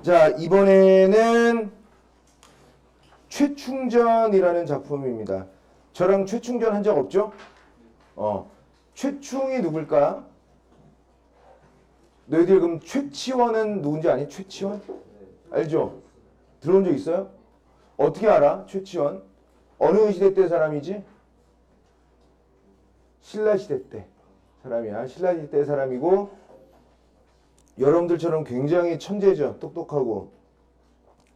자, 이번에는 최충전이라는 작품입니다. 저랑 최충전 한 적 없죠? 최충이 누굴까? 너희들 그럼 최치원은 누군지 아니? 최치원? 알죠? 들어본 적 있어요? 어떻게 알아? 최치원? 어느 시대 때 사람이지? 신라시대 때 사람이야. 신라시대 때 사람이고 여러분들처럼 굉장히 천재죠. 똑똑하고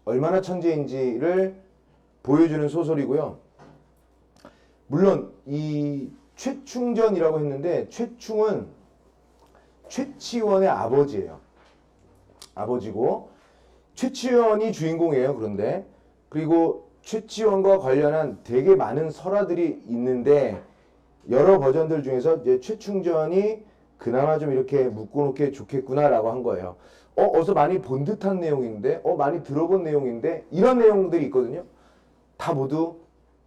얼마나 천재인지를 보여주는 소설이고요. 물론 이 최충전이라고 했는데 최충은 최치원의 아버지예요. 아버지고 최치원이 주인공이에요. 그런데 그리고 최치원과 관련한 되게 많은 설화들이 있는데 여러 버전들 중에서 이제 최충전이 그나마 좀 이렇게 묶어놓기 좋겠구나라고 한 거예요. 어디서 많이 본 듯한 내용인데, 많이 들어본 내용인데 이런 내용들이 있거든요. 다 모두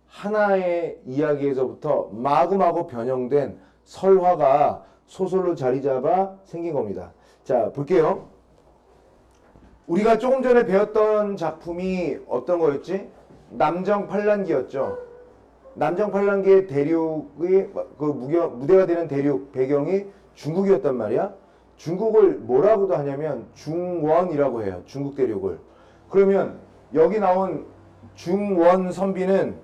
하나의 이야기에서부터 마구마구 변형된 설화가 소설로 자리 잡아 생긴 겁니다. 자, 볼게요. 우리가 조금 전에 배웠던 작품이 어떤 거였지? 남정팔란기였죠. 남정팔란기의 대륙의 그 무대가 되는 대륙 배경이 중국이었단 말이야. 중국을 뭐라고도 하냐면 중원이라고 해요. 중국 대륙을. 그러면 여기 나온 중원 선비는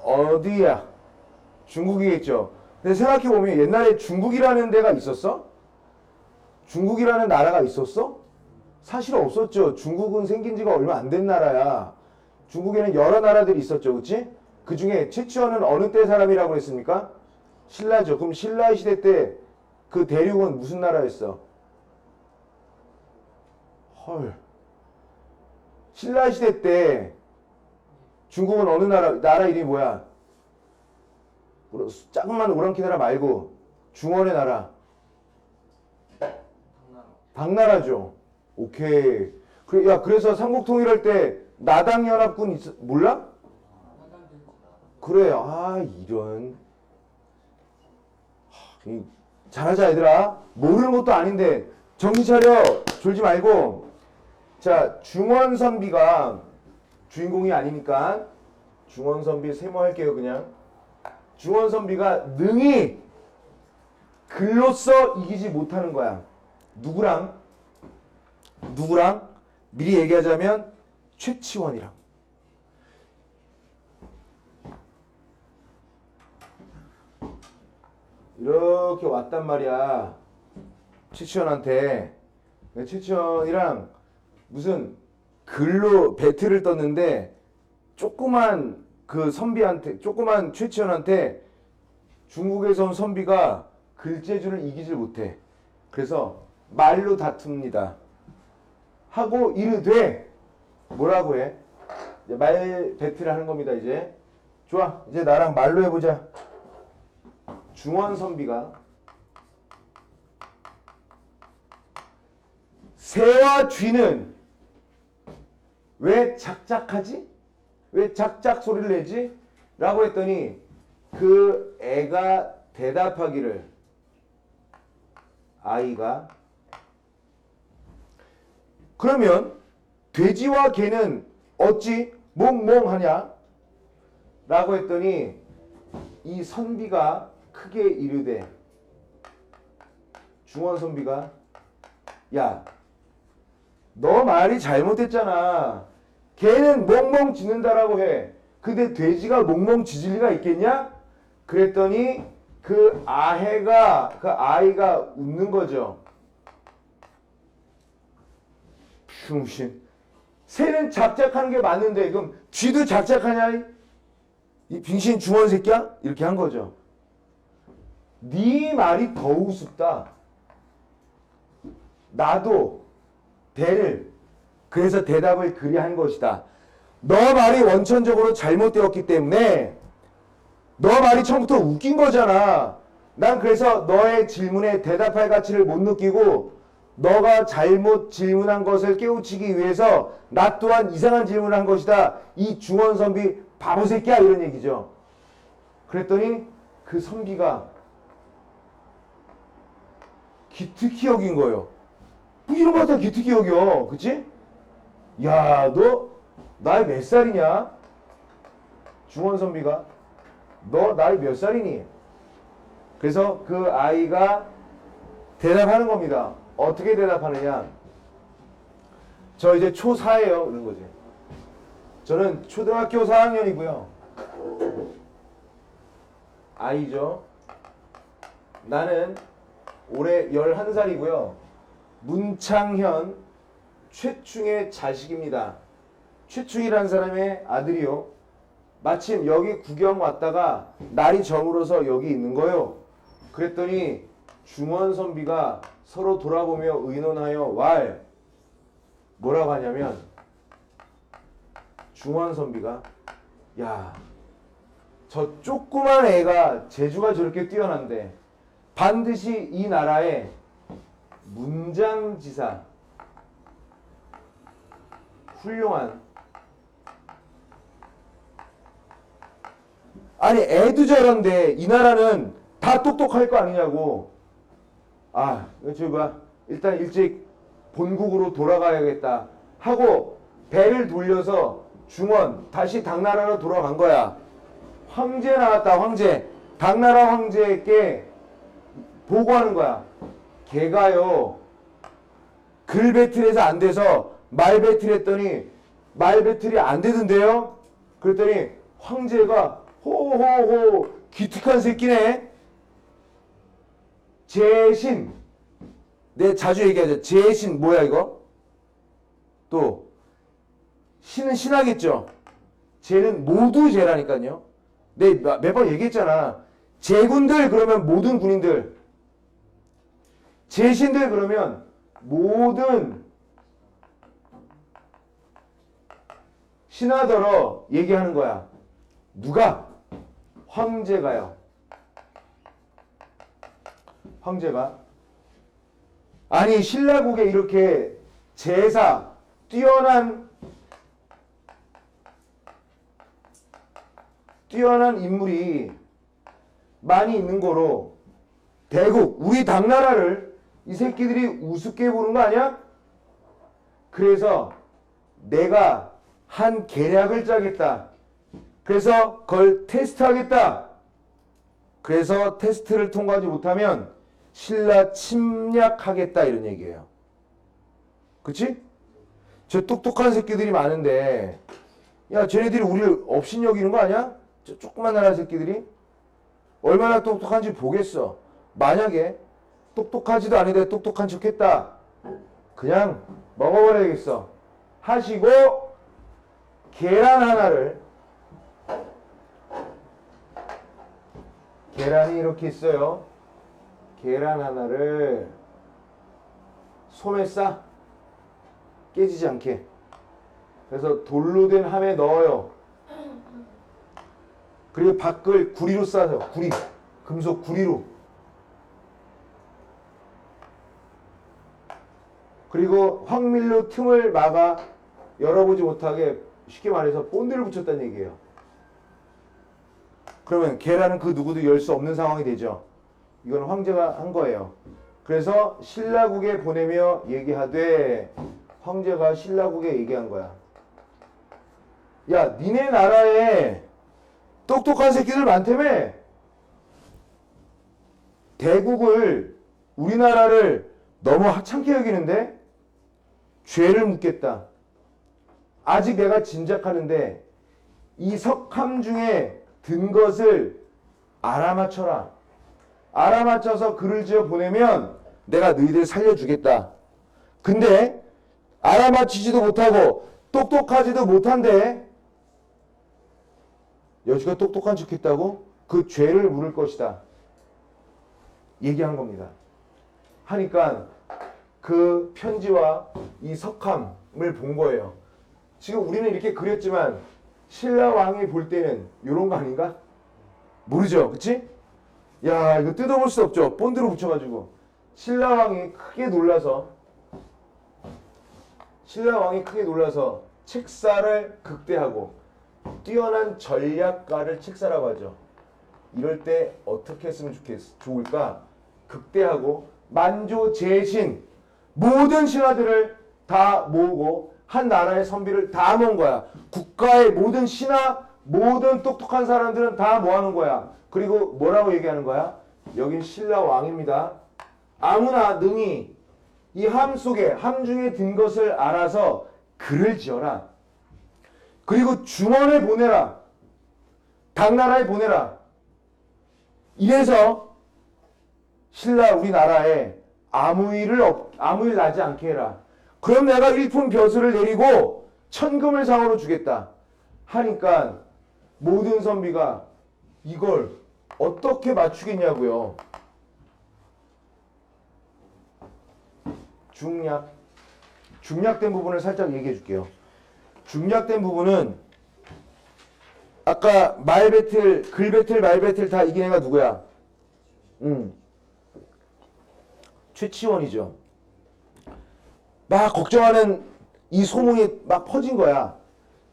어디야? 중국이겠죠. 근데 생각해보면 옛날에 중국이라는 데가 있었어? 중국이라는 나라가 있었어? 사실 없었죠. 중국은 생긴 지가 얼마 안 된 나라야. 중국에는 여러 나라들이 있었죠. 그치? 그 중에 최치원은 어느 때 사람이라고 했습니까? 신라죠. 그럼 신라 시대 때 그 대륙은 무슨 나라였어? 헐. 신라 시대 때 중국은 어느 나라 이름이 뭐야? 작은만 오랑캐 나라 말고 중원의 나라. 당나라죠. 오케이. 그래서 삼국통일할 때 나당연합군 몰라? 그래. 이런. 잘하자 얘들아. 모르는 것도 아닌데 정신 차려. 졸지 말고. 자, 중원선비가 주인공이 아니니까 중원선비 세모할게요. 그냥. 중원선비가 능히 글로써 이기지 못하는 거야. 누구랑? 미리 얘기하자면 최치원이랑. 이렇게 왔단 말이야. 최치원한테. 최치원이랑 무슨 글로 배틀을 떴는데 조그만 그 선비한테, 조그만 최치원한테 중국에서 온 선비가 글재주를 이기질 못해. 그래서 말로 다툽니다. 하고 이르되 뭐라고 해? 이제 말 배틀을 하는 겁니다. 이제 좋아. 이제 나랑 말로 해보자. 중원 선비가 새와 쥐는 왜 작작하지? 왜 작작 소리를 내지? 라고 했더니 그 애가 대답하기를 아이가 그러면 돼지와 개는 어찌 몽몽하냐? 라고 했더니 이 선비가 크게 이르되 중원 선비가 야, 너 말이 잘못했잖아. 개는 멍멍 짖는다라고 해. 근데 돼지가 멍멍 짖을 리가 있겠냐? 그랬더니 그 아이가 웃는 거죠. 흉신. 새는 작작하는 게 맞는데 그럼 쥐도 작작하냐? 이 빙신 중원 새끼야? 이렇게 한 거죠. 네 말이 더 우습다. 나도 그래서 대답을 그리 한 것이다. 너 말이 원천적으로 잘못되었기 때문에 너 말이 처음부터 웃긴 거잖아. 난 그래서 너의 질문에 대답할 가치를 못 느끼고 너가 잘못 질문한 것을 깨우치기 위해서 나 또한 이상한 질문을 한 것이다. 이 중원 선비 바보 새끼야 이런 얘기죠. 그랬더니 그 선비가 기특히 여긴 거예요. 뭐 이런 거 갖다 기특히 여겨. 그치? 야, 너 나이 몇 살이냐? 중원선비가 너 나이 몇 살이니? 그래서 그 아이가 대답하는 겁니다. 어떻게 대답하느냐? 저 이제 초4예요. 그런 거지. 저는 초등학교 4학년이고요. 아이죠. 나는 올해 11살이고요. 문창현 최충의 자식입니다. 최충이라는 사람의 아들이요. 마침 여기 구경 왔다가 날이 저물어서 여기 있는 거예요. 그랬더니 중원선비가 서로 돌아보며 의논하여 왈 뭐라고 하냐면 중원선비가 야, 저 조그만 애가 재주가 저렇게 뛰어난데 반드시 이 나라의 문장지사 훌륭한 아니 애도 저런데 이 나라는 다 똑똑할 거 아니냐고. 아, 저기 봐. 일단 일찍 본국으로 돌아가야겠다 하고 배를 돌려서 중원 다시 당나라로 돌아간 거야. 황제 나왔다. 황제. 당나라 황제에게 보고하는 거야. 걔가요 글 배틀에서 안 돼서 말 배틀 했더니 말 배틀이 안 되던데요. 그랬더니 황제가 호호호 기특한 새끼네. 제신. 내 자주 얘기하죠. 제신 뭐야 이거? 또 신은 신하겠죠. 제는 모두 제라니까요. 내 몇 번 얘기했잖아. 제군들 그러면 모든 군인들. 제신들 그러면 모든 신하더러 얘기하는 거야. 누가? 황제가요. 황제가. 아니 신라국에 이렇게 제사 뛰어난 인물이 많이 있는 거로 대국 우리 당나라를 이 새끼들이 우습게 보는 거 아니야? 그래서 내가 한 계략을 짜겠다. 그래서 그걸 테스트하겠다. 그래서 테스트를 통과하지 못하면 신라 침략하겠다 이런 얘기예요. 그치? 저 똑똑한 새끼들이 많은데 야 쟤네들이 우리를 업신 여기는 거 아니야? 저 조그만 나라 새끼들이 얼마나 똑똑한지 보겠어. 만약에 똑똑하지도 않은데 똑똑한 척 했다. 그냥 먹어버려야겠어. 하시고 계란 하나를 계란이 이렇게 있어요. 계란 하나를 솜에 싸. 깨지지 않게. 그래서 돌로 된 함에 넣어요. 그리고 밖을 구리로 싸서 구리. 금속 구리로. 그리고 황밀로 틈을 막아 열어보지 못하게 쉽게 말해서 본드를 붙였다는 얘기예요. 그러면 계란은 그 누구도 열 수 없는 상황이 되죠. 이건 황제가 한 거예요. 그래서 신라국에 보내며 얘기하되 황제가 신라국에 얘기한 거야. 야, 니네 나라에 똑똑한 새끼들 많다며. 대국을 우리나라를 너무 하찮게 여기는데 죄를 묻겠다. 아직 내가 짐작하는데 이 석함 중에 든 것을 알아맞혀라. 알아맞혀서 글을 지어 보내면 내가 너희들 살려주겠다. 근데 알아맞히지도 못하고 똑똑하지도 못한데 여지가 똑똑한 척 했다고? 그 죄를 물을 것이다. 얘기한 겁니다. 하니까 그 편지와 이 석함을 본 거예요. 지금 우리는 이렇게 그렸지만 신라 왕이 볼 때는 이런 거 아닌가? 모르죠. 그치? 야, 이거 뜯어볼 수 없죠. 본드로 붙여가지고. 신라 왕이 크게 놀라서 책사를 극대하고 뛰어난 전략가를 책사라고 하죠. 이럴 때 어떻게 했으면 좋을까? 극대하고 만조 제신 모든 신하들을 다 모으고 한 나라의 선비를 다 모은 거야. 국가의 모든 신하, 모든 똑똑한 사람들은 다 모아놓은 거야. 그리고 뭐라고 얘기하는 거야? 여긴 신라 왕입니다. 아무나 능히 이 함 속에 함 중에 든 것을 알아서 글을 지어라. 그리고 중원에 보내라. 당나라에 보내라. 이래서 신라 우리나라에 아무 일 나지 않게 해라. 그럼 내가 일품 벼슬을 내리고 천금을 상으로 주겠다. 하니까 모든 선비가 이걸 어떻게 맞추겠냐고요. 중략된 부분을 살짝 얘기해 줄게요. 중략된 부분은 아까 말 배틀, 글 배틀, 말 배틀 다 이긴 애가 누구야? 최치원이죠. 막 걱정하는 이 소문이 막 퍼진 거야.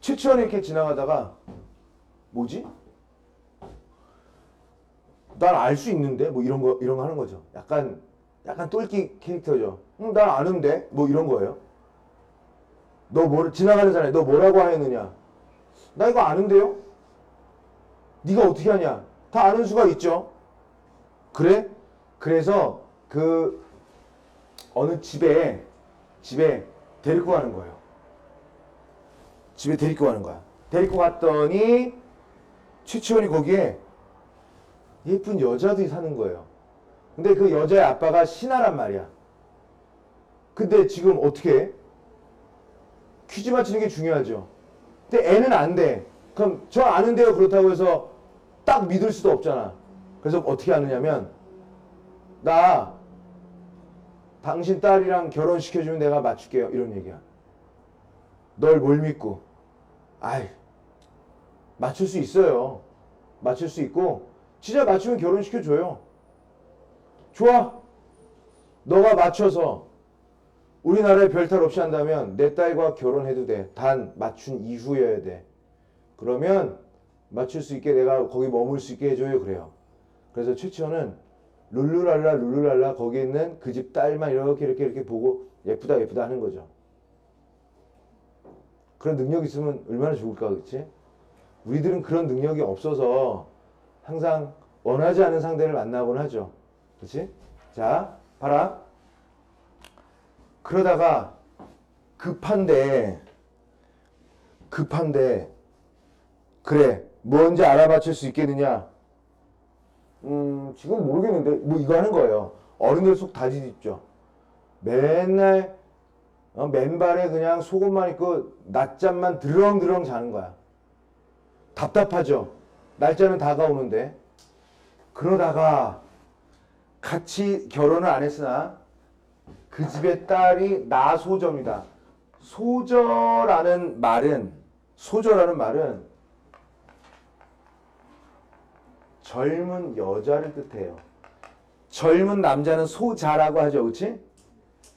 최치원이 이렇게 지나가다가 뭐지? 난 알 수 있는데 뭐 이런 거 하는 거죠. 약간 똘끼 캐릭터죠. 난 아는데 뭐 이런 거예요. 너 지나가는 사람이 너 뭐라고 하였느냐? 나 이거 아는데요? 네가 어떻게 하냐? 다 아는 수가 있죠. 그래? 그래서 그 어느 집에 데리고 가는 거예요. 집에 데리고 가는 거야. 데리고 갔더니 최치원이 거기에 예쁜 여자들이 사는 거예요. 근데 그 여자의 아빠가 신하란 말이야. 근데 지금 어떻게 해? 퀴즈 맞히는 게 중요하죠. 근데 애는 안 돼. 그럼 저 아는데요 그렇다고 해서 딱 믿을 수도 없잖아. 그래서 어떻게 하느냐면 나 당신 딸이랑 결혼시켜주면 내가 맞출게요. 이런 얘기야. 널 뭘 믿고. 아이 맞출 수 있어요. 맞출 수 있고 진짜 맞추면 결혼시켜줘요. 좋아. 너가 맞춰서 우리나라에 별탈 없이 한다면 내 딸과 결혼해도 돼. 단 맞춘 이후여야 돼. 그러면 맞출 수 있게 내가 거기 머물 수 있게 해줘요. 그래요. 그래서 최치원은 룰루랄라 거기 있는 그 집 딸만 이렇게 보고 예쁘다 하는 거죠. 그런 능력이 있으면 얼마나 좋을까 그렇지? 우리들은 그런 능력이 없어서 항상 원하지 않은 상대를 만나곤 하죠. 그렇지? 자, 봐라. 그러다가 급한데 그래 뭔지 알아맞힐 수 있겠느냐? 지금 모르겠는데 뭐 이거 하는 거예요. 어른들 속 다 뒤집죠. 맨날 맨발에 그냥 속옷만 입고 낮잠만 드렁드렁 자는 거야. 답답하죠. 날짜는 다가오는데. 그러다가 같이 결혼을 안 했으나 그 집의 딸이 나소저입니다. 소저라는 말은 젊은 여자를 뜻해요. 젊은 남자는 소자라고 하죠. 그렇지?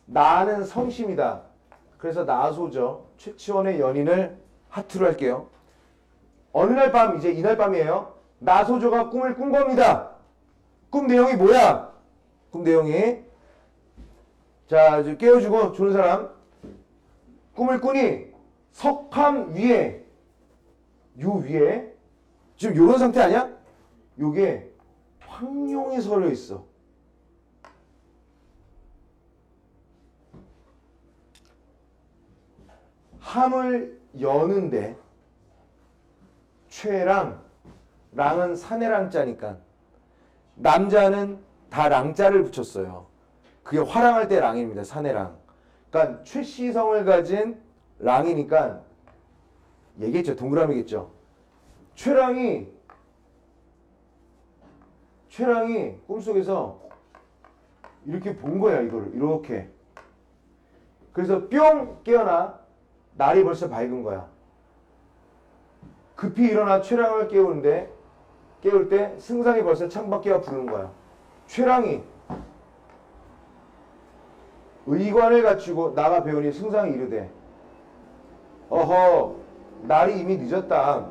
나는 성심이다. 그래서 나소저 최치원의 연인을 하트로 할게요. 어느 날 밤 이제 이날 밤이에요. 나소저가 꿈을 꾼 겁니다. 꿈 내용이 뭐야? 꿈 내용이 자 깨워주고 주는 사람 꿈을 꾸니 석함 위에 요 위에 지금 요런 상태 아니야? 요게 황룡이 서려 있어. 함을 여는데 랑은 사내랑 자니까 남자는 다 랑자를 붙였어요. 그게 화랑할 때 랑입니다. 사내랑. 그러니까 최씨성을 가진 랑이니까 얘기했죠. 동그라미겠죠. 최랑이 꿈속에서 이렇게 본 거야. 이거를 이렇게. 그래서 뿅 깨어나. 날이 벌써 밝은 거야. 급히 일어나 최랑을 깨울 때 승상이 벌써 창밖에 와 부르는 거야. 최랑이 의관을 갖추고 나가 배우니 승상이 이르되 어허 날이 이미 늦었다.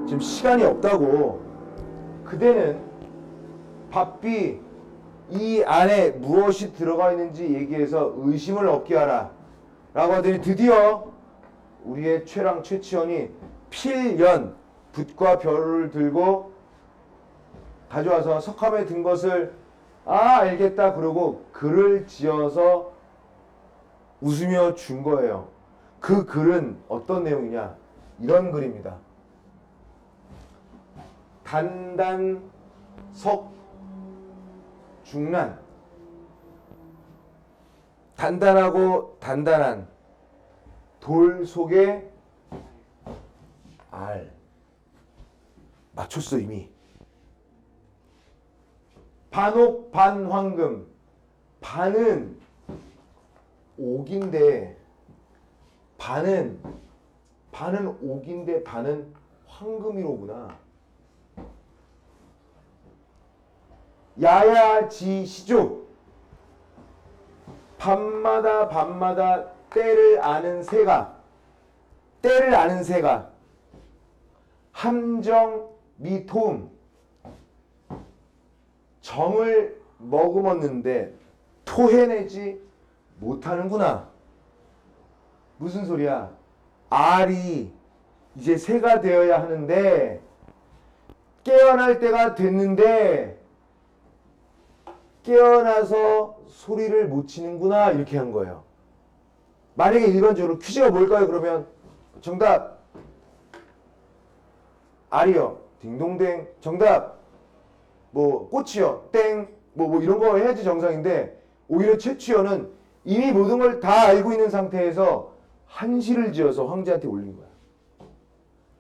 지금 시간이 없다고. 그대는 바삐 이 안에 무엇이 들어가 있는지 얘기해서 의심을 없게 하라 라고 하더니 드디어 우리의 최랑 최치원이 필연 붓과 벼를 들고 가져와서 석함에 든 것을 알겠다 그러고 글을 지어서 웃으며 준 거예요. 그 글은 어떤 내용이냐? 이런 글입니다. 단단 석 중란, 단단하고 단단한 돌 속에 알. 맞췄어 이미. 반옥 반황금. 반은 옥인데 반은 옥인데 반은 황금이로구나. 야야지시조. 밤마다 때를 아는 새가 함정 미토음. 정을 머금었는데 토해내지 못하는구나. 무슨 소리야? 알이 이제 새가 되어야 하는데 깨어날 때가 됐는데 깨어나서 소리를 못 치는구나, 이렇게 한 거예요. 만약에 일반적으로 퀴즈가 뭘까요? 그러면 정답 알이요. 딩동댕. 정답 뭐 꽃이요. 땡. 뭐 이런 거 해야지 정상인데 오히려 최치원은 이미 모든 걸 다 알고 있는 상태에서 한시를 지어서 황제한테 올린 거야.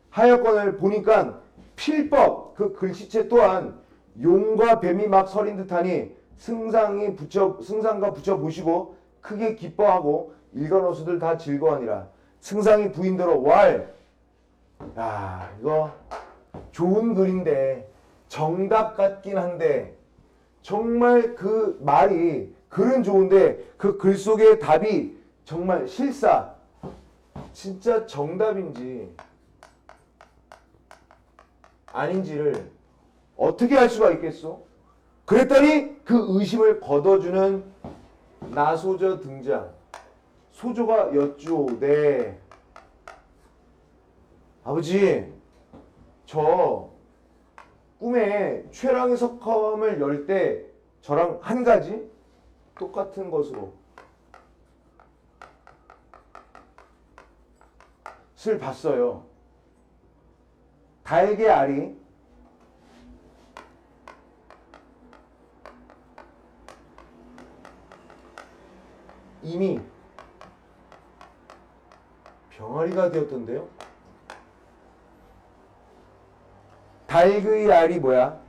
하여건을 보니까 필법 그 글씨체 또한 용과 뱀이 막 서린 듯하니 승상과 붙여 보시고 크게 기뻐하고 일간호수들 다 즐거워하니라. 승상이 부인대로 왈. 야, 이거 좋은 글인데 정답 같긴 한데 정말 그 말이 글은 좋은데 그 글 속의 답이 정말 실사 진짜 정답인지 아닌지를 어떻게 알 수가 있겠어? 그랬더니 그 의심을 걷어주는 나소저 등장. 소조가 여쭈오되 아버지, 저 꿈에 최랑의 석함을 열 때 저랑 한 가지 똑같은 것으로 을 봤어요. 달개 알이 이미 병아리가 되었던데요. 달그의 알이 뭐야?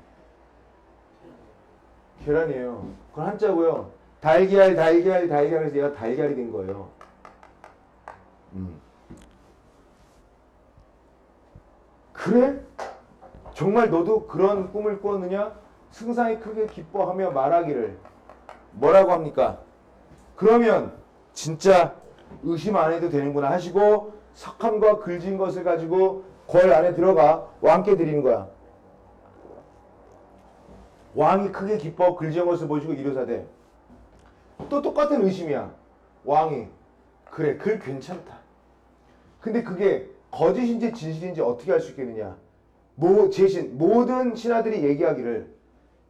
계란이에요. 그건 한자고요. 달걀에서 얘가 달걀이 된 거예요. 그래? 정말 너도 그런 꿈을 꾸었느냐? 승상이 크게 기뻐하며 말하기를 뭐라고 합니까? 그러면 진짜 의심 안 해도 되는구나 하시고 석함과 글진 것을 가지고 궐 안에 들어가 왕께 드리는 거야. 왕이 크게 기뻐 글진 것을 보시고 이르사대. 또 똑같은 의심이야. 왕이 그래, 글 괜찮다. 근데 그게 거짓인지 진실인지 어떻게 알 수 있겠느냐? 모든 신하들이 얘기하기를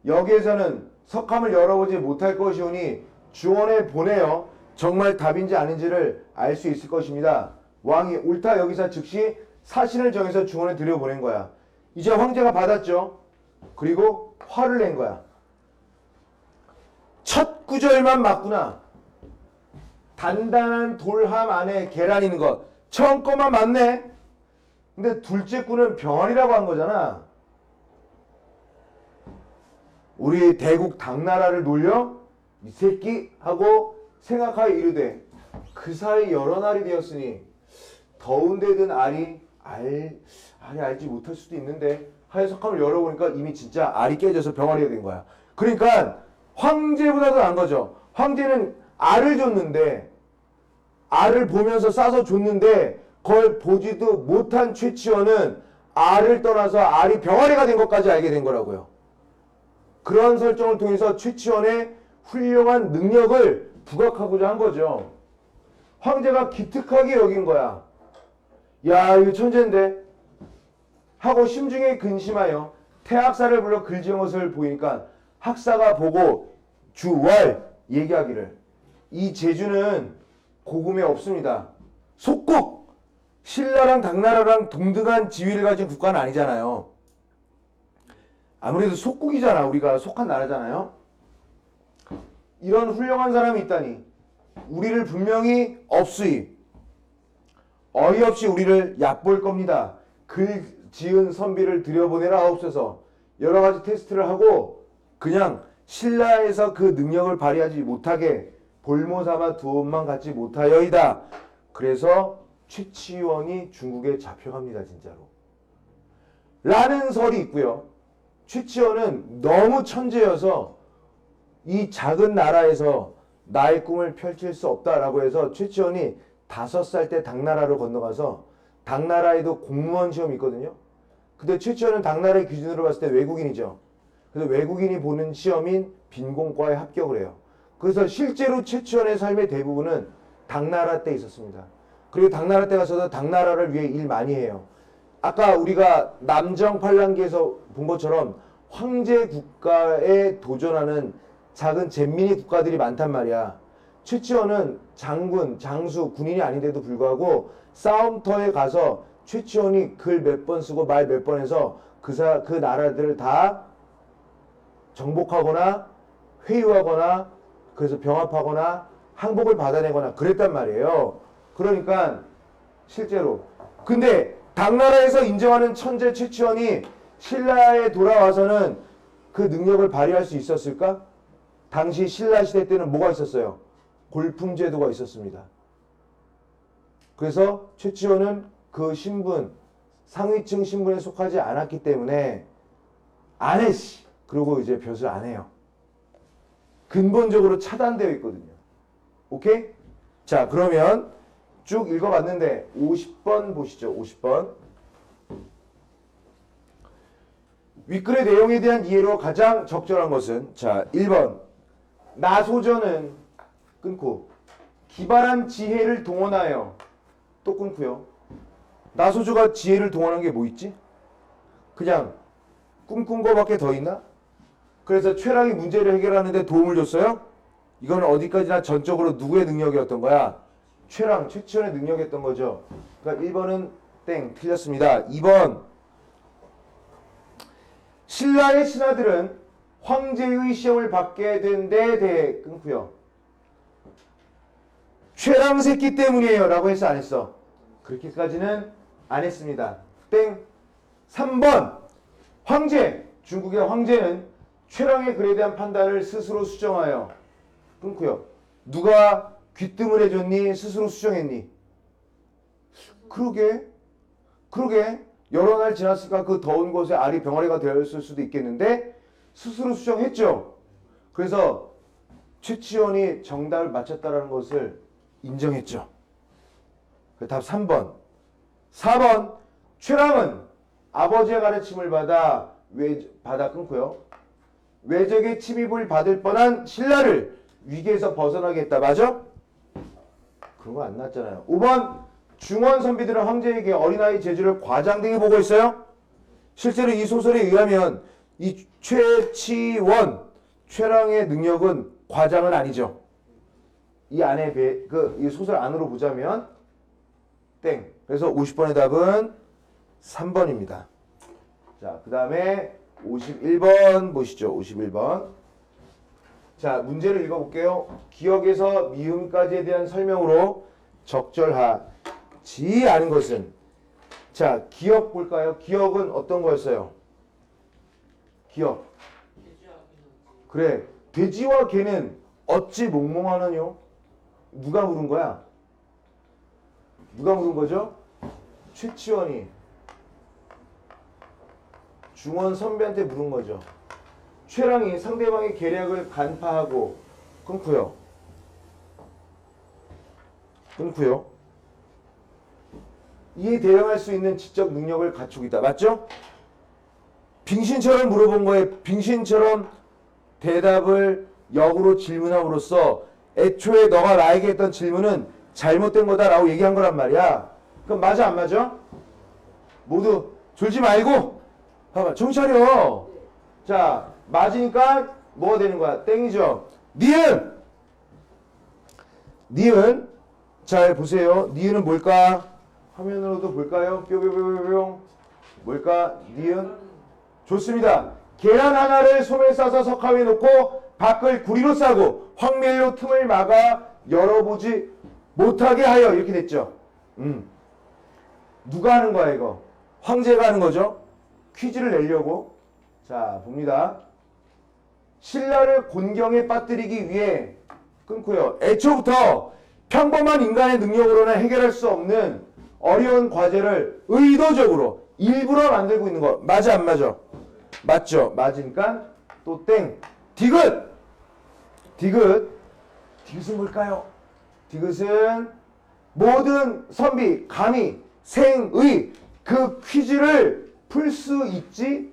여기에서는 석함을 열어보지 못할 것이오니 중원에 보내어 정말 답인지 아닌지를 알 수 있을 것입니다. 왕이 옳다 여기서 즉시 사신을 정해서 중원에 들여보낸 거야. 이제 황제가 받았죠. 그리고 화를 낸 거야. 첫 구절만 맞구나. 단단한 돌함 안에 계란 있는 것. 처음 거만 맞네. 근데 둘째 구는 병아리라고 한 거잖아. 우리 대국 당나라를 놀려? 이 새끼? 하고 생각하여 이르되 그 사이 여러 날이 되었으니 더운 데든 알이 알지 못할 수도 있는데 하여 석함을 열어보니까 이미 진짜 알이 깨져서 병아리가 된 거야. 그러니까 황제보다도 난 거죠. 황제는 알을 줬는데 알을 보면서 싸서 줬는데 그걸 보지도 못한 최치원은 알을 떠나서 알이 병아리가 된 것까지 알게 된 거라고요. 그런 설정을 통해서 최치원의 훌륭한 능력을 부각하고자 한 거죠. 황제가 기특하게 여긴 거야. 야, 이거 천재인데? 하고 심중에 근심하여 태학사를 불러 글지은 것을 보이니까 학사가 보고 주월 얘기하기를 이 제주는 고금에 없습니다. 속국! 신라랑 당나라랑 동등한 지위를 가진 국가는 아니잖아요. 아무래도 속국이잖아. 우리가 속한 나라잖아요. 이런 훌륭한 사람이 있다니 우리를 분명히 없으이 어이없이 우리를 얕볼 겁니다. 글 지은 선비를 들여보내라 하옵소서. 여러 가지 테스트를 하고 그냥 신라에서 그 능력을 발휘하지 못하게 볼모삼아 두엄만 갖지 못하여이다. 그래서 최치원이 중국에 잡혀갑니다. 진짜로. 라는 설이 있고요. 최치원은 너무 천재여서 이 작은 나라에서 나의 꿈을 펼칠 수 없다라고 해서 최치원이 5살 때 당나라로 건너가서 당나라에도 공무원 시험이 있거든요. 근데 최치원은 당나라의 기준으로 봤을 때 외국인이죠. 그래서 외국인이 보는 시험인 빈공과에 합격을 해요. 그래서 실제로 최치원의 삶의 대부분은 당나라 때 있었습니다. 그리고 당나라 때 가서도 당나라를 위해 일 많이 해요. 아까 우리가 남정팔랑기에서 본 것처럼 황제 국가에 도전하는 작은 잼민이 국가들이 많단 말이야. 최치원은 장군, 장수, 군인이 아닌데도 불구하고 싸움터에 가서 최치원이 글 몇 번 쓰고 말 몇 번 해서 그 나라들을 다 정복하거나 회유하거나 그래서 병합하거나 항복을 받아내거나 그랬단 말이에요. 그러니까 실제로 근데 당나라에서 인정하는 천재 최치원이 신라에 돌아와서는 그 능력을 발휘할 수 있었을까? 당시 신라 시대 때는 뭐가 있었어요? 골품 제도가 있었습니다. 그래서 최치원은 그 신분, 상위층 신분에 속하지 않았기 때문에 안 해, 씨. 그러고 이제 벼슬 안 해요. 근본적으로 차단되어 있거든요. 오케이? 자, 그러면 쭉 읽어봤는데 50번 보시죠. 50번. 윗글의 내용에 대한 이해로 가장 적절한 것은 자, 1번. 나소전은 끊고 기발한 지혜를 동원하여 또 끊고요. 나소조가 지혜를 동원한 게 뭐 있지? 그냥 꿈꾼 거밖에 더 있나? 그래서 최랑이 문제를 해결하는데 도움을 줬어요? 이건 어디까지나 전적으로 누구의 능력이었던 거야? 최랑, 최치원의 능력이었던 거죠. 그러니까 1번은 땡, 틀렸습니다. 2번. 신라의 신하들은 황제의 시험을 받게 된 데 대해 끊고요. 최랑 새끼 때문이에요 라고 했어 안 했어? 그렇게까지는 안 했습니다. 땡. 3번. 황제, 중국의 황제는 최랑의 글에 대한 판단을 스스로 수정하여 끊고요. 누가 귀뜸을 해줬니? 스스로 수정했니? 그러게 여러 날 지났으니까 그 더운 곳에 알이 병아리가 되었을 수도 있겠는데 스스로 수정했죠. 그래서 최치원이 정답을 맞췄다는 것을 인정했죠. 답 3번. 4번. 최랑은 아버지의 가르침을 받아 끊고요. 외적의 침입을 받을 뻔한 신라를 위기에서 벗어나게 했다. 맞아? 그런 거 안 났잖아요. 5번. 중원 선비들은 황제에게 어린아이 재주를 과장되게 보고 있어요. 실제로 이 소설에 의하면 이 최치원, 최랑의 능력은 과장은 아니죠. 이 안에 이 소설 안으로 보자면 땡. 그래서 50번의 답은 3번입니다. 자, 그 다음에 51번 보시죠. 51번. 자, 문제를 읽어볼게요. 기억에서 미음까지에 대한 설명으로 적절하지 않은 것은 자, 기억 볼까요? 기억은 어떤 거였어요? 기억. 그래. 돼지와 개는 어찌 몽몽하느뇨? 누가 물은 거야? 누가 물은 거죠? 최치원이 중원 선배한테 물은 거죠. 최랑이 상대방의 계략을 간파하고 끊고요. 이에 대응할 수 있는 지적 능력을 갖추고 있다. 맞죠? 빙신처럼 물어본 거에 빙신처럼 대답을 역으로 질문함으로써 애초에 너가 나에게 했던 질문은 잘못된 거다라고 얘기한 거란 말이야. 그럼 맞아 안 맞아? 모두 졸지 말고 봐봐 정신 차려. 자 맞으니까 뭐가 되는 거야? 땡이죠. 니은 니은 잘 보세요. 니은은 뭘까? 화면으로도 볼까요? 뿅뿅뿅뿅 뭘까? 니은 좋습니다. 계란 하나를 솜에 싸서 석화 위에 놓고 밖을 구리로 싸고 황멜로 틈을 막아 열어보지 못하게 하여 이렇게 됐죠. 누가 하는 거야 이거? 황제가 하는 거죠. 퀴즈를 내려고. 자 봅니다. 신라를 곤경에 빠뜨리기 위해 끊고요. 애초부터 평범한 인간의 능력으로는 해결할 수 없는 어려운 과제를 의도적으로 일부러 만들고 있는 거 맞아 안 맞아? 맞죠. 맞으니까 또 땡. 디귿 디귿은 뭘까요? 디귿은 모든 선비, 감히, 생의 그 퀴즈를 풀 수 있지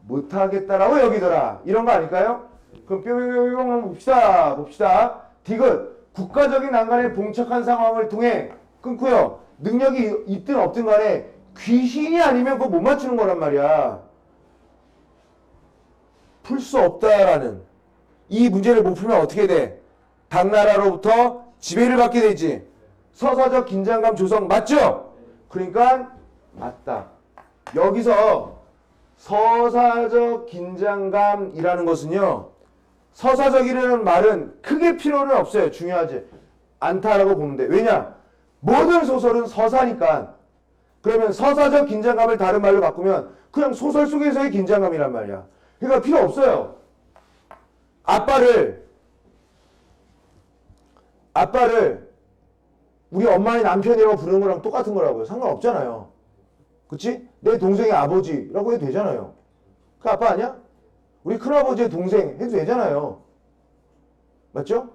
못하겠다라고 여기더라. 이런 거 아닐까요? 그럼 뿅뿅뿅 한번 봅시다. 디귿 국가적인 난관에 봉착한 상황을 통해 끊고요. 능력이 있든 없든 간에 귀신이 아니면 그거 못 맞추는 거란 말이야. 풀 수 없다라는 이 문제를 못 풀면 어떻게 돼? 당나라로부터 지배를 받게 되지. 서사적 긴장감 조성 맞죠? 그러니까 맞다. 여기서 서사적 긴장감이라는 것은요. 서사적이라는 말은 크게 필요는 없어요. 중요하지 않다라고 보는데 왜냐? 모든 소설은 서사니까. 그러면 서사적 긴장감을 다른 말로 바꾸면 그냥 소설 속에서의 긴장감이란 말이야. 그러니까 필요 없어요. 아빠를 우리 엄마의 남편이라고 부르는 거랑 똑같은 거라고요. 상관없잖아요. 그치? 내 동생의 아버지라고 해도 되잖아요. 그 아빠 아니야? 우리 큰아버지의 동생 해도 되잖아요. 맞죠?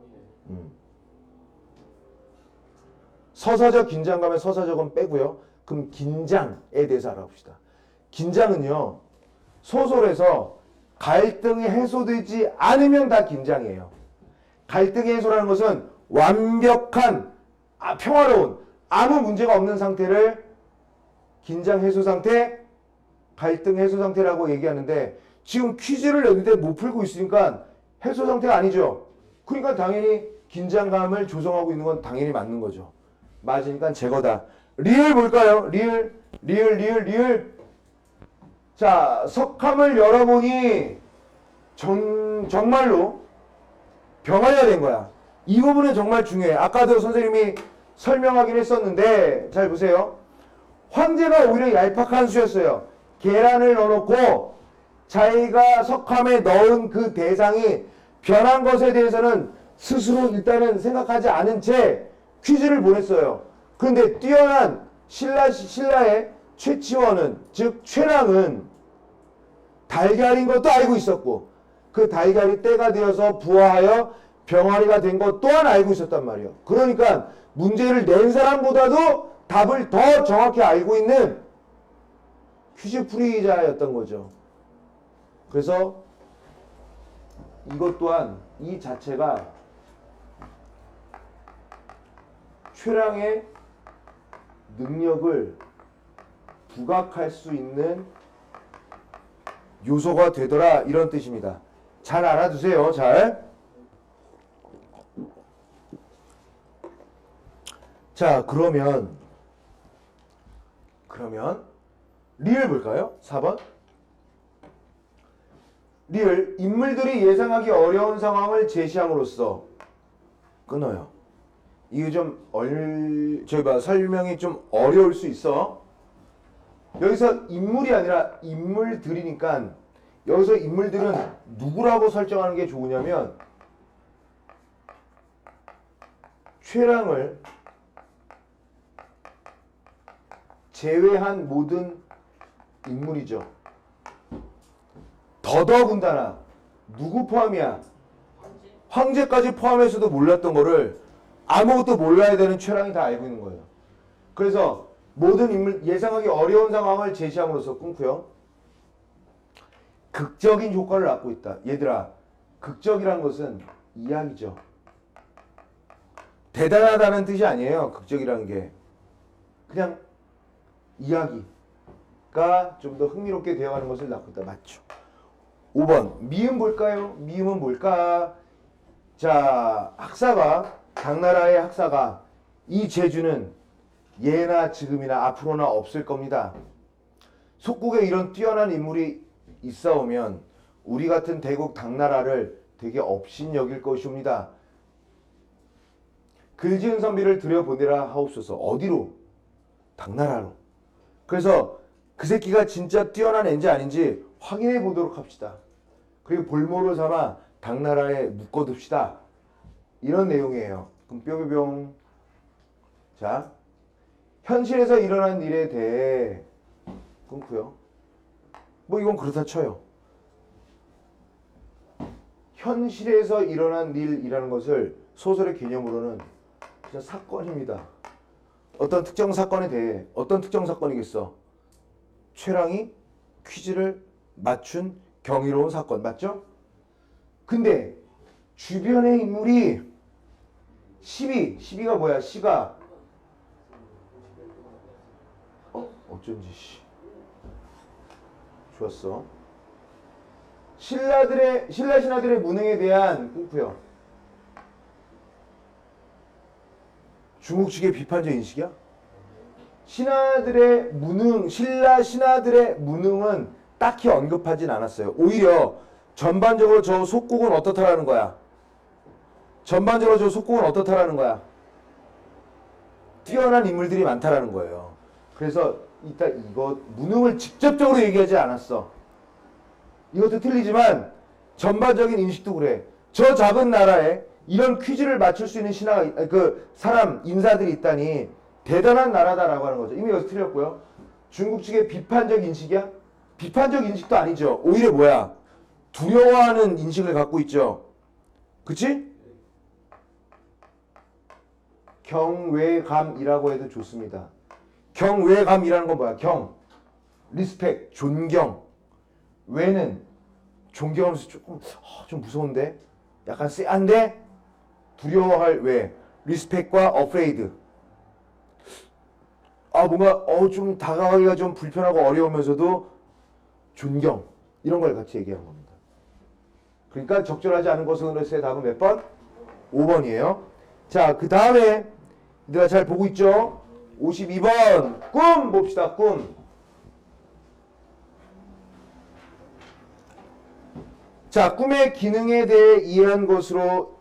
서사적 긴장감의 서사적은 빼고요. 그럼 긴장에 대해서 알아봅시다. 긴장은요. 소설에서 갈등이 해소되지 않으면 다 긴장이에요. 갈등의 해소라는 것은 완벽한 평화로운 아무 문제가 없는 상태를 긴장 해소 상태, 갈등 해소 상태라고 얘기하는데 지금 퀴즈를 냈는데 못 풀고 있으니까 해소 상태가 아니죠. 그러니까 당연히 긴장감을 조성하고 있는 건 당연히 맞는 거죠. 맞으니까 제거다. 리을 뭘까요? 리을. 자, 석함을 열어보니 정말로 병아리가 된 거야. 이 부분은 정말 중요해. 아까도 선생님이 설명하긴 했었는데 잘 보세요. 황제가 오히려 얄팍한 수였어요. 계란을 넣어놓고 자기가 석함에 넣은 그 대상이 변한 것에 대해서는 스스로 일단은 생각하지 않은 채 퀴즈를 보냈어요. 그런데 뛰어난 신라의 최치원은 즉 최랑은 달걀인 것도 알고 있었고 그 달걀이 때가 되어서 부화하여 병아리가 된 것 또한 알고 있었단 말이에요. 그러니까 문제를 낸 사람보다도 답을 더 정확히 알고 있는 퀴즈 풀이자였던 거죠. 그래서 이것 또한 이 자체가 최랑의 능력을 부각할 수 있는 요소가 되더라 이런 뜻입니다. 잘 알아두세요. 잘. 자 그러면 리을 볼까요? 4번. 리을 인물들이 예상하기 어려운 상황을 제시함으로써 끊어요. 이게 좀 설명이 좀 어려울 수 있어. 여기서 인물이 아니라 인물들이니까 여기서 인물들은 누구라고 설정하는 게 좋으냐면 최랑을 제외한 모든 인물이죠. 더더군다나 누구 포함이야? 황제까지 포함해서도 몰랐던 거를 아무것도 몰라야 되는 최랑이 다 알고 있는 거예요. 그래서 모든 인물 예상하기 어려운 상황을 제시함으로써 끊고요. 극적인 효과를 낳고 있다. 얘들아 극적이란 것은 이야기죠. 대단하다는 뜻이 아니에요. 극적이라는 게 그냥 이야기가 좀 더 흥미롭게 되어가는 것을 낳고있다. 맞죠? 5번 미음 볼까요? 미음은 뭘까? 자, 학사가 당나라의 학사가 이 재주는 예나 지금이나 앞으로나 없을 겁니다. 속국에 이런 뛰어난 인물이 있어오면 우리 같은 대국 당나라를 되게 업신여길 것이옵니다. 글지은 선비를 들여보내라 하옵소서. 어디로? 당나라로. 그래서 그 새끼가 진짜 뛰어난 애인지 아닌지 확인해 보도록 합시다. 그리고 볼모로 삼아 당나라에 묶어둡시다. 이런 내용이에요. 그럼 뿅뿅뿅. 자, 현실에서 일어난 일에 대해 끊고요. 뭐 이건 그렇다 쳐요. 현실에서 일어난 일이라는 것을 소설의 개념으로는 그냥 사건입니다. 어떤 특정 사건에 대해 어떤 특정 사건이겠어? 최랑이 퀴즈를 맞춘 경이로운 사건 맞죠? 근데 주변의 인물이 시비가 뭐야? 시가 어쩐지 좋았어. 신라 신하들의 무능에 대한 꿍푸요. 중국 측의 비판적 인식이야? 신하들의 무능, 신라 신하들의 무능은 딱히 언급하진 않았어요. 오히려 전반적으로 저 속국은 어떻다라는 거야? 전반적으로 저 속국은 어떻다라는 거야? 뛰어난 인물들이 많다라는 거예요. 그래서 이따 이거 무능을 직접적으로 얘기하지 않았어. 이것도 틀리지만 전반적인 인식도 그래. 저 작은 나라에 이런 퀴즈를 맞출 수 있는 신하가 사람 인사들이 있다니 대단한 나라다라고 하는 거죠. 이미 여기서 틀렸고요. 중국 측의 비판적 인식이야? 비판적 인식도 아니죠. 오히려 뭐야? 두려워하는 인식을 갖고 있죠. 그치? 경외감이라고 해도 좋습니다. 경외감이라는 건 뭐야? 리스펙, 존경. 외는 존경하면서 조금 좀 무서운데? 약간 쎄한데? 두려워할 외. 리스펙과 afraid. 뭔가 좀 다가가기가 좀 불편하고 어려우면서도 존경. 이런 걸 같이 얘기한 겁니다. 그러니까 적절하지 않은 것으로서의 답은 몇 번? 5번이에요. 자, 그 다음에 내가 잘 보고 있죠? 52번 꿈 봅시다. 꿈. 자, 꿈의 기능에 대해 이해한 것으로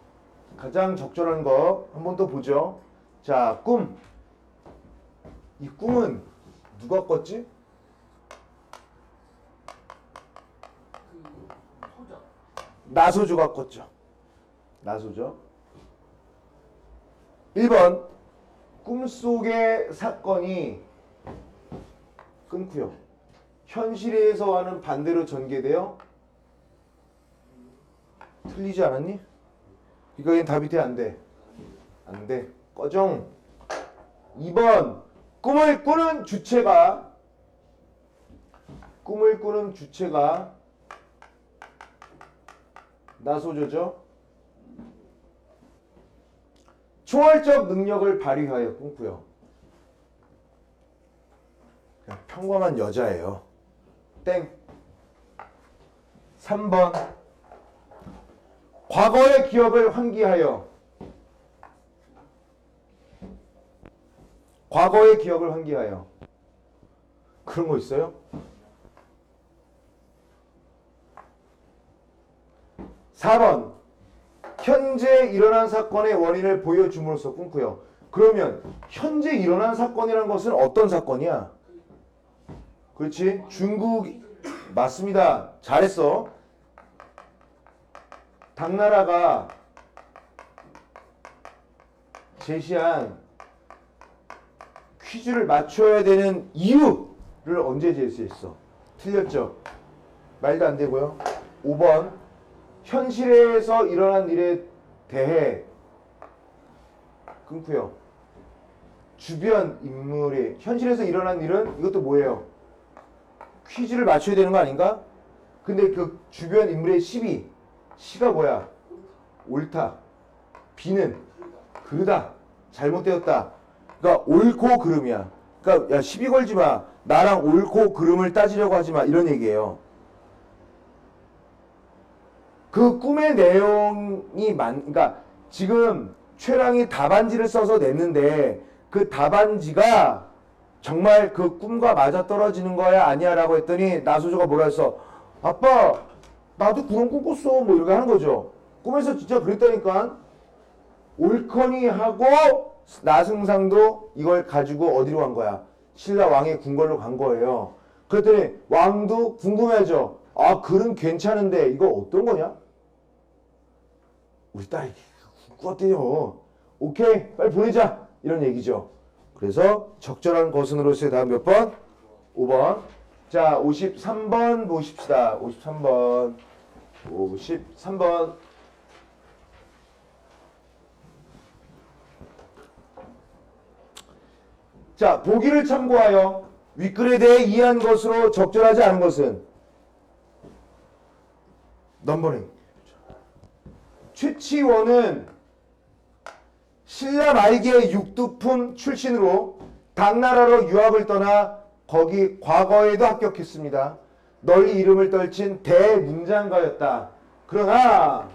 가장 적절한 거 한 번 더 보죠. 자, 꿈. 이 꿈은 누가 꿨지? 나소조가 꿨죠. 나소죠. 1번 꿈속의 사건이 끊고요. 현실에서와는 반대로 전개되어 틀리지 않았니? 그러니까 얘는 답이 돼? 안 돼? 안 돼. 꺼정. 2번 꿈을 꾸는 주체가 나소조죠. 초월적 능력을 발휘하여 꿈꾸요. 그냥 평범한 여자예요. 땡. 3번 과거의 기억을 환기하여 그런 거 있어요? 4번 현재 일어난 사건의 원인을 보여줌으로써 꿈꾸요. 그러면 현재 일어난 사건이라는 것은 어떤 사건이야? 그렇지? 중국 맞습니다. 잘했어. 당나라가 제시한 퀴즈를 맞춰야 되는 이유를 언제 제시했어? 틀렸죠? 말도 안 되고요. 5번 현실에서 일어난 일에 대해 끊고요. 주변 인물이 현실에서 일어난 일은 이것도 뭐예요? 퀴즈를 맞춰야 되는 거 아닌가? 근데 그 주변 인물의 C가 뭐야? 옳다. B는 그르다. 잘못되었다. 그러니까 옳고 그름이야. 그러니까 야 시비 걸지 마. 나랑 옳고 그름을 따지려고 하지 마. 이런 얘기예요. 그 꿈의 내용이 그러니까 지금 최랑이 답안지를 써서 냈는데 그 답안지가 정말 그 꿈과 맞아떨어지는 거야 아니야 라고 했더니 나소조가 뭐라 했어? 아빠 나도 그런 꿈 꿨어 뭐 이렇게 하는 거죠. 꿈에서 진짜 그랬다니까. 옳거니 하고 나승상도 이걸 가지고 어디로 간 거야? 신라 왕의 궁궐로 간 거예요. 그랬더니 왕도 궁금해하죠. 아 글은 괜찮은데 이거 어떤 거냐? 우리 딸이 꿨대요. 오케이 빨리 보내자 이런 얘기죠. 그래서 적절한 것은으로서의 다음 몇 번? 5번. 자 53번 보십시다. 53번 53번 자 보기를 참고하여 윗글에 대해 이해한 것으로 적절하지 않은 것은 넘버링. 최치원은 신라 말기의 육두품 출신으로 당나라로 유학을 떠나 거기 과거에도 합격했습니다. 널리 이름을 떨친 대문장가였다. 그러나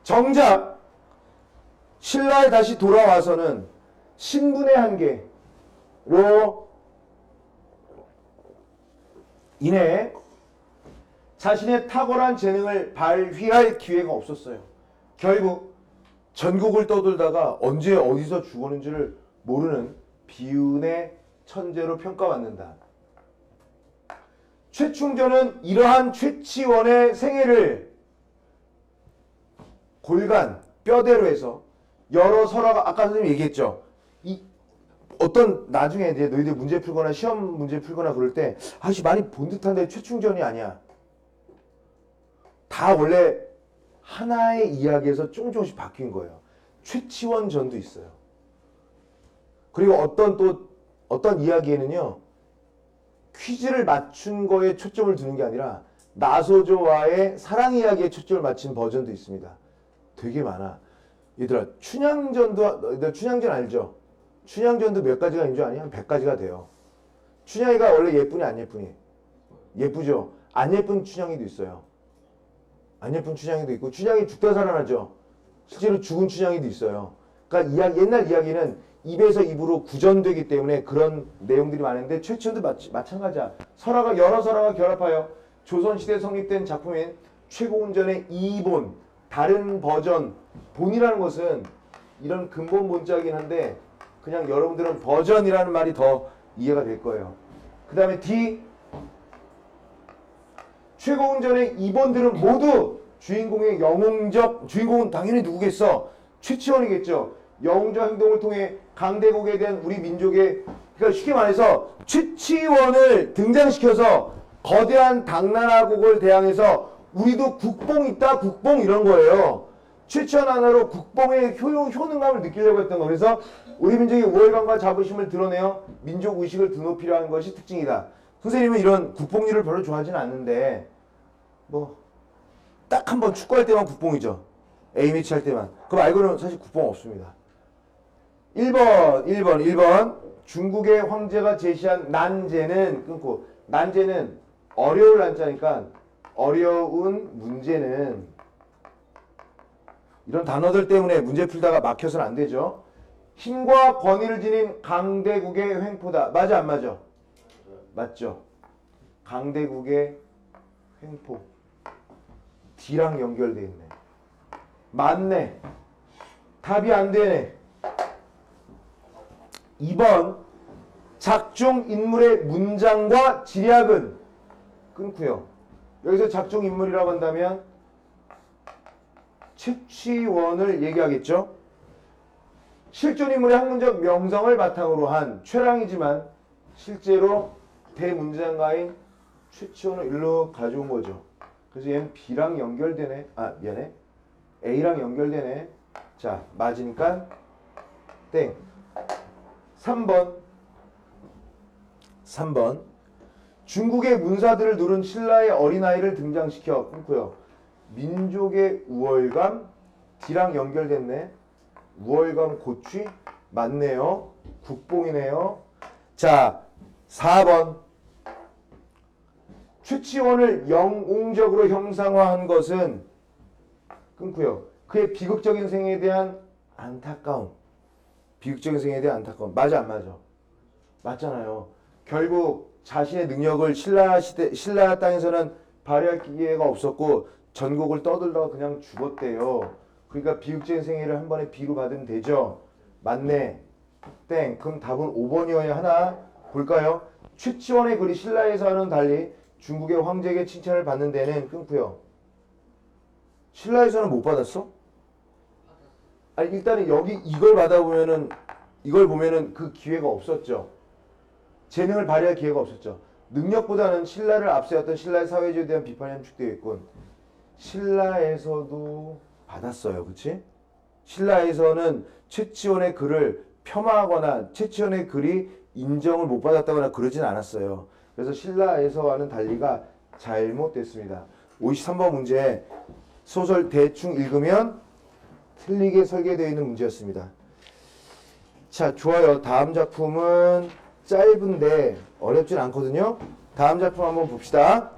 정작 신라에 다시 돌아와서는 신분의 한계로 인해 자신의 탁월한 재능을 발휘할 기회가 없었어요. 결국 전국을 떠돌다가 언제 어디서 죽었는지를 모르는 비운의 천재로 평가받는다. 최충전은 이러한 최치원의 생애를 골간, 뼈대로 해서 여러 설화가 아까 선생님 얘기했죠. 어떤 나중에 이제 너희들 문제 풀거나 시험 문제 풀거나 그럴 때 아씨 많이 본 듯한데 최충전이 아니야. 다 원래 하나의 이야기에서 조금씩 바뀐 거예요. 최치원전도 있어요. 그리고 어떤 이야기에는요. 퀴즈를 맞춘 거에 초점을 두는 게 아니라 나소조와의 사랑 이야기에 초점을 맞춘 버전도 있습니다. 되게 많아. 얘들아 춘향전도 너희들 춘향전 알죠? 춘향전도 몇 가지가 있는 줄 아니? 한 100가지가 돼요. 춘향이가 원래 예쁘니 안 예쁘니? 예쁘죠? 안 예쁜 춘향이도 있어요. 안 예쁜 춘향이도 있고 춘향이 죽다 살아나죠. 실제로 죽은 춘향이도 있어요. 그러니까 옛날 이야기는 입에서 입으로 구전되기 때문에 그런 내용들이 많은데 최치원도 마찬가지야. 여러 설화가 결합하여 조선시대에 성립된 작품인 최고운전의 2본 다른 버전 본이라는 것은 이런 근본 본자이긴 한데 그냥 여러분들은 버전이라는 말이 더 이해가 될 거예요. 그 다음에 D 최고운전의 2본들은 모두 주인공의 주인공은 당연히 누구겠어? 최치원이겠죠. 영웅적 행동을 통해 강대국에 대한 우리 민족의 그러니까 쉽게 말해서 최치원을 등장시켜서 거대한 당나라국을 대항해서 우리도 국뽕 있다 국뽕 이런 거예요. 최치원 하나로 국뽕의 효능감을 느끼려고 했던 거. 그래서 우리 민족의 우월감과 자부심을 드러내어 민족 의식을 드높이려 하는 것이 특징이다. 선생님은 이런 국뽕류를 별로 좋아하지는 않는데 뭐 딱 한 번 축구할 때만 국뽕이죠. A매치 할 때만. 그거 말고는 사실 국뽕 없습니다. 1번 중국의 황제가 제시한 난제는 끊고 난제는 어려울 난자니까 어려운 문제는 이런 단어들 때문에 문제 풀다가 막혀서는 안 되죠. 힘과 권위를 지닌 강대국의 횡포다. 맞아 안 맞아? 맞죠. 강대국의 횡포. D랑 연결돼 있네. 맞네. 답이 안 되네. 2번 작중 인물의 문장과 지략은 끊고요. 여기서 작중 인물이라고 한다면 최치원을 얘기하겠죠. 실존 인물의 학문적 명성을 바탕으로 한 최랑이지만 실제로 대문장가인 최치원을 일로 가져온 거죠. 그래서 얘는 B랑 연결되네. 아 미안해. A랑 연결되네. 자 맞으니까 땡. 3번 중국의 문사들을 누른 신라의 어린아이를 등장시켜 끊고요. 민족의 우월감 D랑 연결됐네. 우월감 고취 맞네요. 국뽕이네요. 자, 4번. 최치원을 영웅적으로 형상화한 것은 끊고요. 그의 비극적인 생에 대한 안타까움. 비극적인 생에 대한 안타까움. 맞아 안 맞아? 맞잖아요. 결국 자신의 능력을 신라 땅에서는 발휘할 기회가 없었고 전국을 떠들다가 그냥 죽었대요. 그러니까 비극적인 생애를 한 번에 B로 받으면 되죠. 맞네. 땡. 그럼 답은 5번이어야 하나? 볼까요? 최치원의 글이 신라에서와는 달리 중국의 황제에게 칭찬을 받는 데는 끊고요. 신라에서는 못 받았어? 아니 일단은 여기 이걸 보면은 그 기회가 없었죠. 재능을 발휘할 기회가 없었죠. 능력보다는 신라를 앞세웠던 신라의 사회주의에 대한 비판이 함축되어 있군. 신라에서도 받았어요. 그치? 신라에서는 최치원의 글을 폄하하거나 최치원의 글이 인정을 못 받았다거나 그러진 않았어요. 그래서 신라에서와는 달리가 잘못됐습니다. 53번 문제 소설 대충 읽으면 틀리게 설계되어 있는 문제였습니다. 자, 좋아요. 다음 작품은 짧은데 어렵진 않거든요. 다음 작품 한번 봅시다.